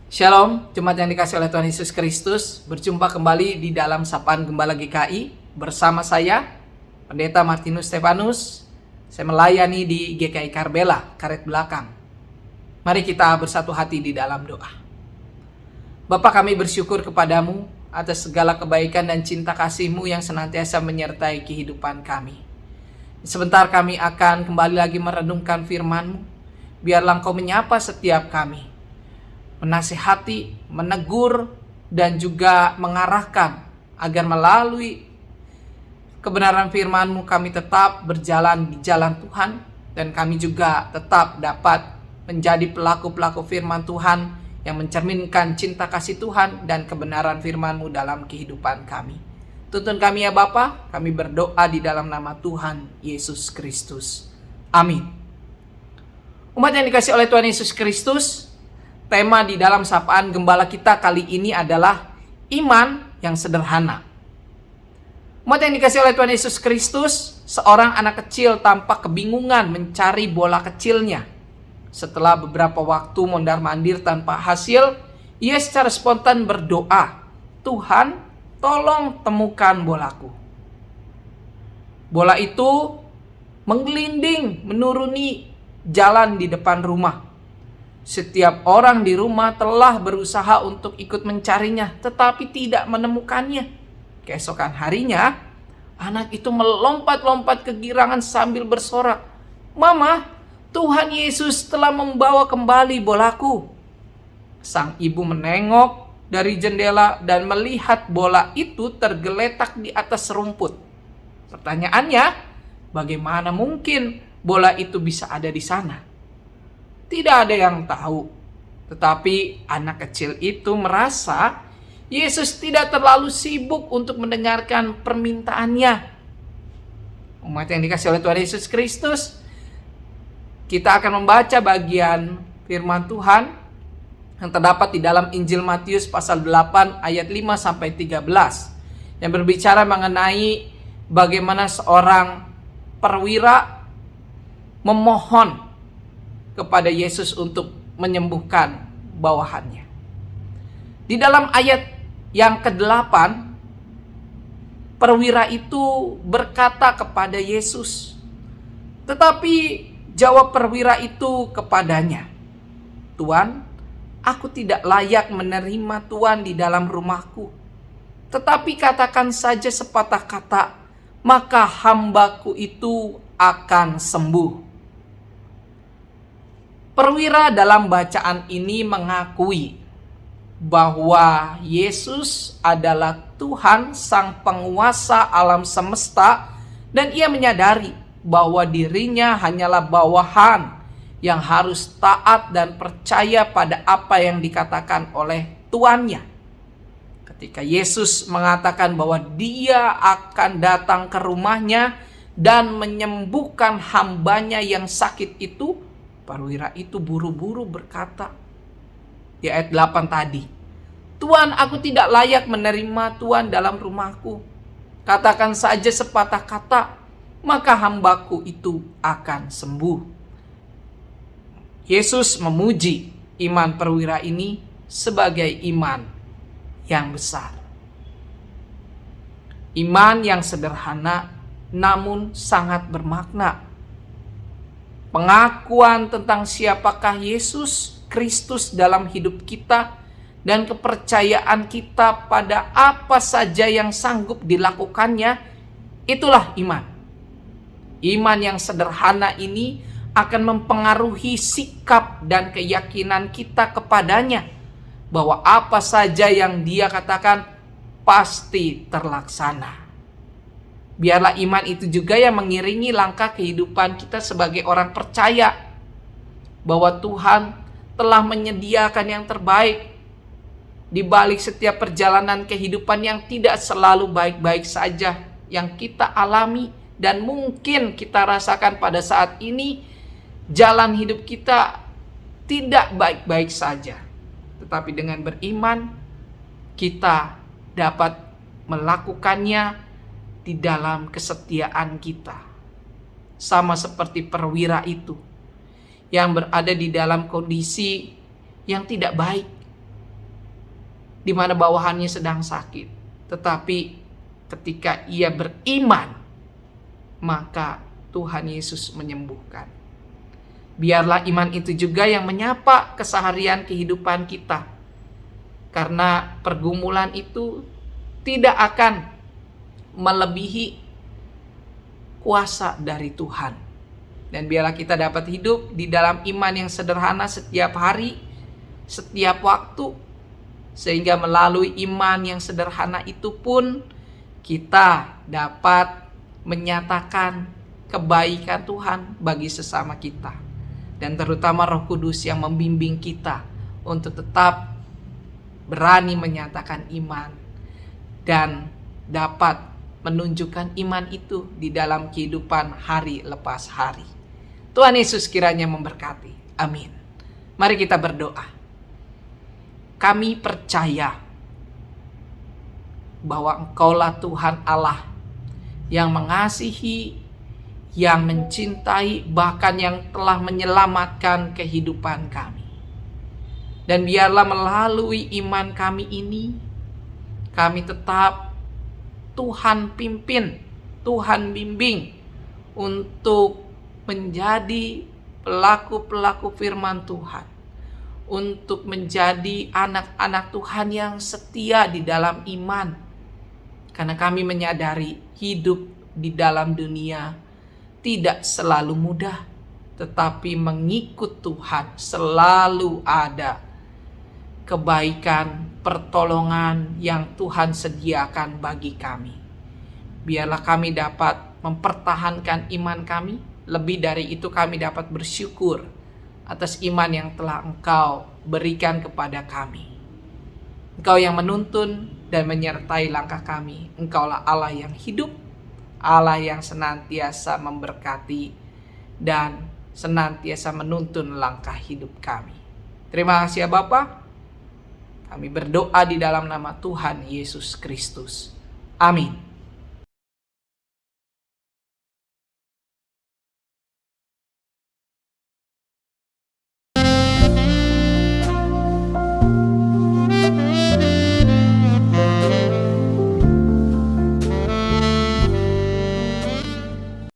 Shalom, jemaat yang dikasih oleh Tuhan Yesus Kristus. Berjumpa kembali di dalam Sapaan Gembala GKI bersama saya, Pendeta Martinus Stefanus. Saya melayani di GKI Karbela, Karet Belakang. Mari kita bersatu hati di dalam doa. Bapa, kami bersyukur kepadamu atas segala kebaikan dan cinta kasih-Mu yang senantiasa menyertai kehidupan kami. Sebentar kami akan kembali lagi merenungkan firman-Mu. Biarlah Engkau menyapa setiap kami, menasihati, menegur, dan juga mengarahkan agar melalui kebenaran firman-Mu kami tetap berjalan di jalan Tuhan, dan kami juga tetap dapat menjadi pelaku-pelaku firman Tuhan yang mencerminkan cinta kasih Tuhan dan kebenaran firman-Mu dalam kehidupan kami. Tuntun kami ya Bapa, kami berdoa di dalam nama Tuhan Yesus Kristus. Amin. Umat yang dikasih oleh Tuhan Yesus Kristus, tema di dalam sapaan gembala kita kali ini adalah iman yang sederhana. Umat yang dikasih oleh Tuhan Yesus Kristus, seorang anak kecil tampak kebingungan mencari bola kecilnya. Setelah beberapa waktu mondar-mandir tanpa hasil, ia secara spontan berdoa, "Tuhan, tolong temukan bolaku." Bola itu menggelinding menuruni jalan di depan rumah. Setiap orang di rumah telah berusaha untuk ikut mencarinya, tetapi tidak menemukannya. Keesokan harinya, anak itu melompat-lompat kegirangan sambil bersorak, "Mama, Tuhan Yesus telah membawa kembali bolaku." Sang ibu menengok dari jendela dan melihat bola itu tergeletak di atas rumput. Pertanyaannya, bagaimana mungkin bola itu bisa ada di sana? Tidak ada yang tahu, tetapi anak kecil itu merasa Yesus tidak terlalu sibuk untuk mendengarkan permintaannya. Umat yang dikasih oleh Tuhan Yesus Kristus, kita akan membaca bagian firman Tuhan yang terdapat di dalam Injil Matius pasal 8 ayat 5-13 yang berbicara mengenai bagaimana seorang perwira memohon kepada Yesus untuk menyembuhkan bawahannya. Di dalam ayat yang ke-8, perwira itu berkata kepada Yesus, tetapi jawab perwira itu kepadanya, "Tuan, aku tidak layak menerima Tuan di dalam rumahku. Tetapi katakan saja sepatah kata, maka hambaku itu akan sembuh." Perwira dalam bacaan ini mengakui bahwa Yesus adalah Tuhan sang penguasa alam semesta, dan ia menyadari bahwa dirinya hanyalah bawahan yang harus taat dan percaya pada apa yang dikatakan oleh tuannya. Ketika Yesus mengatakan bahwa dia akan datang ke rumahnya dan menyembuhkan hambanya yang sakit itu, perwira itu buru-buru berkata di ayat 8 tadi, "Tuan, aku tidak layak menerima Tuan dalam rumahku. Katakan saja sepatah kata, maka hambaku itu akan sembuh." Yesus memuji iman perwira ini sebagai iman yang besar. Iman yang sederhana namun sangat bermakna. Pengakuan tentang siapakah Yesus Kristus dalam hidup kita dan kepercayaan kita pada apa saja yang sanggup dilakukannya, itulah iman. Iman yang sederhana ini akan mempengaruhi sikap dan keyakinan kita kepadanya, bahwa apa saja yang Dia katakan pasti terlaksana. Biarlah iman itu juga yang mengiringi langkah kehidupan kita sebagai orang percaya, bahwa Tuhan telah menyediakan yang terbaik di balik setiap perjalanan kehidupan yang tidak selalu baik-baik saja yang kita alami dan mungkin kita rasakan pada saat ini. Jalan hidup kita tidak baik-baik saja, tetapi dengan beriman kita dapat melakukannya di dalam kesetiaan kita. Sama seperti perwira itu yang berada di dalam kondisi yang tidak baik, di mana bawahannya sedang sakit. Tetapi ketika ia beriman, maka Tuhan Yesus menyembuhkan. Biarlah iman itu juga yang menyapa keseharian kehidupan kita. Karena pergumulan itu tidak akan melebihi kuasa dari Tuhan. Dan biarlah kita dapat hidup di dalam iman yang sederhana setiap hari, setiap waktu, sehingga melalui iman yang sederhana itu pun kita dapat menyatakan kebaikan Tuhan bagi sesama kita. Dan terutama Roh Kudus yang membimbing kita untuk tetap berani menyatakan iman dan dapat menunjukkan iman itu di dalam kehidupan hari lepas hari. Tuhan Yesus kiranya memberkati. Amin. Mari kita berdoa. Kami percaya bahwa Engkaulah Tuhan Allah yang mengasihi, yang mencintai, bahkan yang telah menyelamatkan kehidupan kami. Dan biarlah melalui iman kami ini, kami tetap Tuhan pimpin, Tuhan bimbing untuk menjadi pelaku-pelaku firman Tuhan, untuk menjadi anak-anak Tuhan yang setia di dalam iman. Karena kami menyadari hidup di dalam dunia tidak selalu mudah, tetapi mengikut Tuhan selalu ada kebaikan, pertolongan yang Tuhan sediakan bagi kami. Biarlah kami dapat mempertahankan iman kami. Lebih dari itu, kami dapat bersyukur atas iman yang telah Engkau berikan kepada kami. Engkau yang menuntun dan menyertai langkah kami. Engkaulah Allah yang hidup, Allah yang senantiasa memberkati dan senantiasa menuntun langkah hidup kami. Terima kasih ya Bapa. Kami berdoa di dalam nama Tuhan Yesus Kristus. Amin.